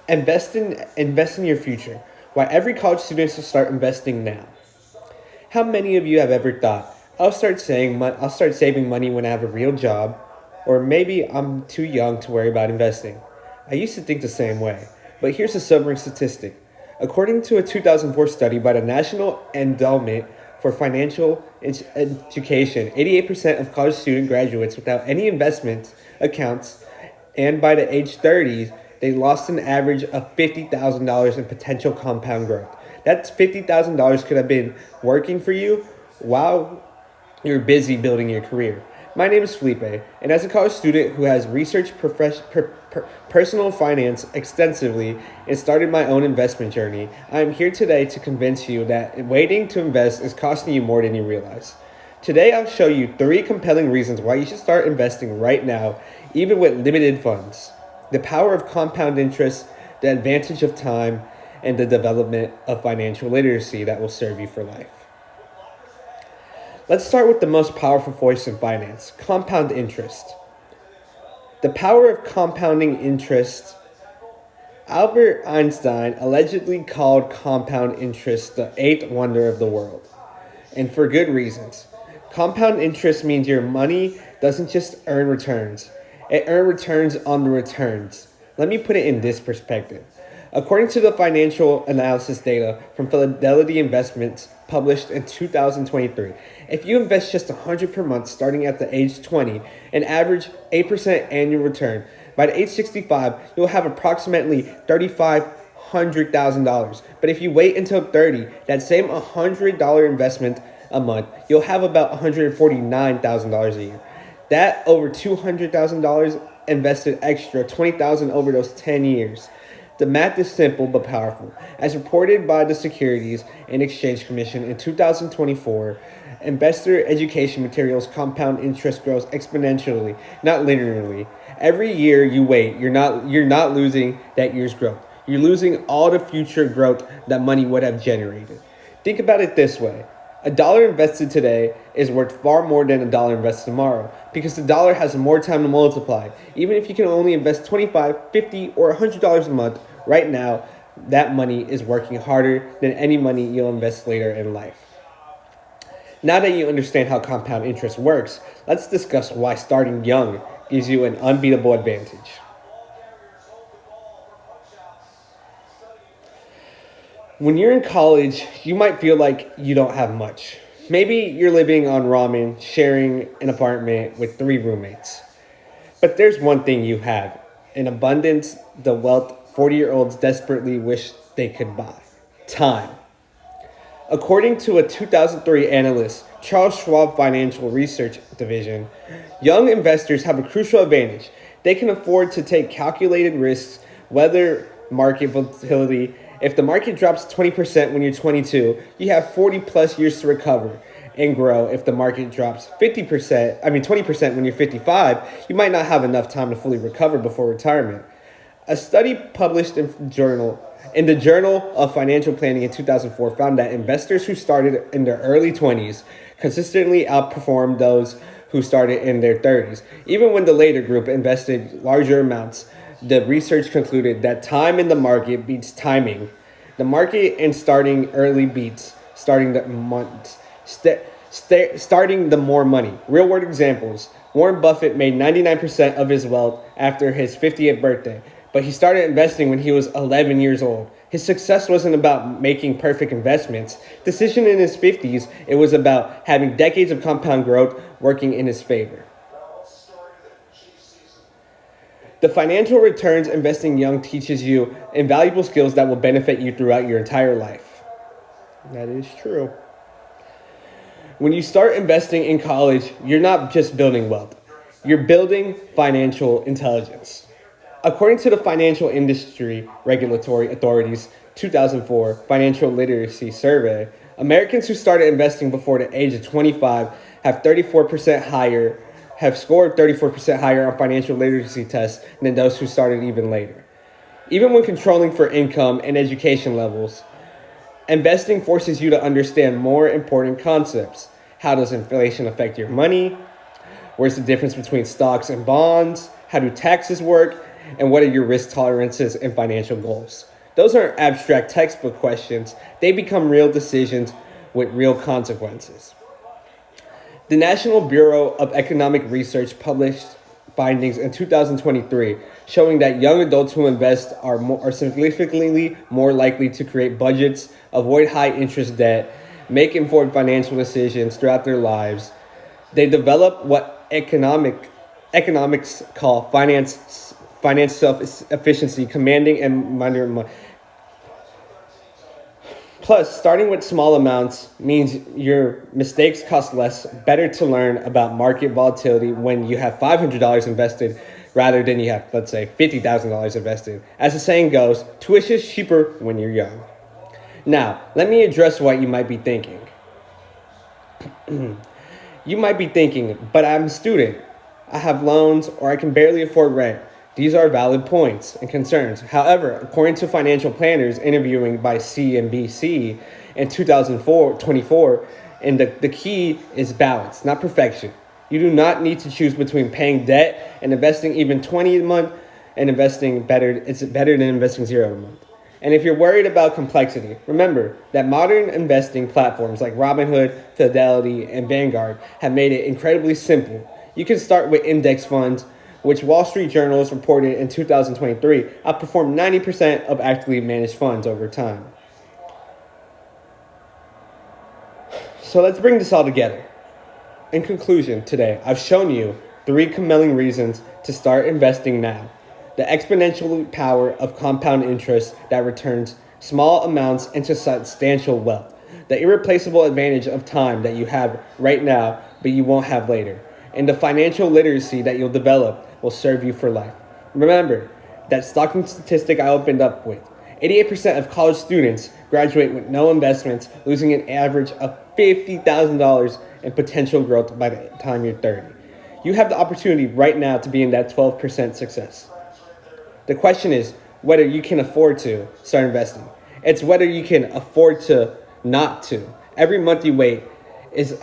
Invest in your future. Why every college student should start investing now. How many of you have ever thought, I'll start saving money when I have a real job, or maybe I'm too young to worry about investing? I used to think the same way, but here's a sobering statistic. According to a 2004 study by the National Endowment for Education, 88% of college student graduates without any investment accounts, and by the age 30s, they lost an average of $50,000 in potential compound growth. That's $50,000 could have been working for you while you're busy building your career. My name is Felipe, and as a college student who has researched personal finance extensively and started my own investment journey, I am here today to convince you that waiting to invest is costing you more than you realize. Today, I'll show you 3 compelling reasons why you should start investing right now, even with limited funds. The power of compound interest, the advantage of time, and the development of financial literacy that will serve you for life. Let's start with the most powerful force in finance, compound interest. The power of compounding interest. Albert Einstein allegedly called compound interest the eighth wonder of the world, and for good reasons. Compound interest means your money doesn't just earn returns, it earns returns on the returns. Let me put it in this perspective. According to the financial analysis data from Fidelity Investments published in 2023, if you invest just 100 per month starting at the age 20, an average 8% annual return, by the age 65, you'll have approximately $3,500,000. But if you wait until 30, that same $100 investment a month, you'll have about $149,000 a year. That over $200,000 invested extra, $20,000 over those 10 years. The math is simple but powerful. As reported by the Securities and Exchange Commission in 2024, investor education materials compound interest grows exponentially, not linearly. Every year you wait, you're not losing that year's growth. You're losing all the future growth that money would have generated. Think about it this way. A dollar invested today is worth far more than a dollar invested tomorrow because the dollar has more time to multiply. Even if you can only invest $25, $50, or $100 a month, right now, that money is working harder than any money you'll invest later in life. Now that you understand how compound interest works, let's discuss why starting young gives you an unbeatable advantage. When you're in college, you might feel like you don't have much. Maybe you're living on ramen, sharing an apartment with 3 roommates. But there's one thing you have an abundance, the wealth 40-year-olds desperately wish they could buy time. According to a 2003 analyst, Charles Schwab Financial Research Division, young investors have a crucial advantage. They can afford to take calculated risks, weather market volatility. If the market drops 20% when you're 22, you have 40 plus years to recover and grow. If the market drops 20% when you're 55, you might not have enough time to fully recover before retirement. A study published in the Journal of Financial Planning in 2004 found that investors who started in their early 20s consistently outperformed those who started in their 30s. Even when the later group invested larger amounts, the research concluded that time in the market beats timing. The market and starting early beats starting the more money. Real world examples. Warren Buffett made 99% of his wealth after his 50th birthday, but he started investing when he was 11 years old. His success wasn't about making perfect investments. Decision in his 50s, it was about having decades of compound growth working in his favor. The financial returns investing young teaches you invaluable skills that will benefit you throughout your entire life. That is true. When you start investing in college, you're not just building wealth. You're building financial intelligence. According to the Financial Industry Regulatory Authority's 2004 Financial Literacy Survey, Americans who started investing before the age of 25 have scored 34% higher on financial literacy tests than those who started even later. Even when controlling for income and education levels, investing forces you to understand more important concepts. How does inflation affect your money? Where's the difference between stocks and bonds? How do taxes work? And what are your risk tolerances and financial goals? Those aren't abstract textbook questions, they become real decisions with real consequences. The National Bureau of Economic Research published findings in 2023 showing that young adults who invest are significantly more likely to create budgets, avoid high interest debt, make informed financial decisions throughout their lives. They develop what economics call finance self efficiency, commanding and money. Plus, starting with small amounts means your mistakes cost less. Better to learn about market volatility when you have $500 invested rather than you have, let's say, $50,000 invested. As the saying goes, tuition is cheaper when you're young. Now, let me address what you might be thinking. You might be thinking, but I'm a student. I have loans or I can barely afford rent. These are valid points and concerns. However, according to financial planners interviewing by CNBC in 2024, and the key is balance, not perfection. You do not need to choose between paying debt and investing even 20 a month and investing better. It's better than investing zero a month. And if you're worried about complexity, remember that modern investing platforms like Robinhood, Fidelity, and Vanguard have made it incredibly simple. You can start with index funds, which Wall Street Journal reported in 2023 outperformed 90% of actively managed funds over time. So let's bring this all together. In conclusion, today, I've shown you 3 compelling reasons to start investing now. The exponential power of compound interest that returns small amounts into substantial wealth. The irreplaceable advantage of time that you have right now, but you won't have later. And the financial literacy that you'll develop will serve you for life. Remember that stocking statistic I opened up with. 88% of college students graduate with no investments, losing an average of $50,000 in potential growth by the time you're 30. You have the opportunity right now to be in that 12% success. The question is whether you can afford to start investing. It's whether you can afford to not to. Every month you wait is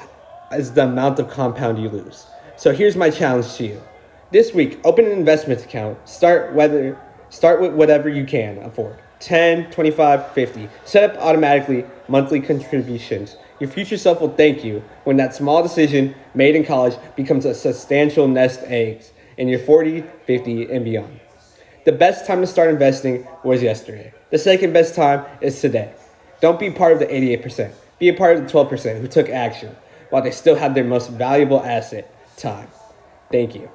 the amount of compound you lose. So here's my challenge to you. This week, open an investment account. Start with whatever you can afford. 10, 25, 50. Set up automatically monthly contributions. Your future self will thank you when that small decision made in college becomes a substantial nest egg in your 40, 50, and beyond. The best time to start investing was yesterday. The second best time is today. Don't be part of the 88%. Be a part of the 12% who took action while they still have their most valuable asset, time. Thank you.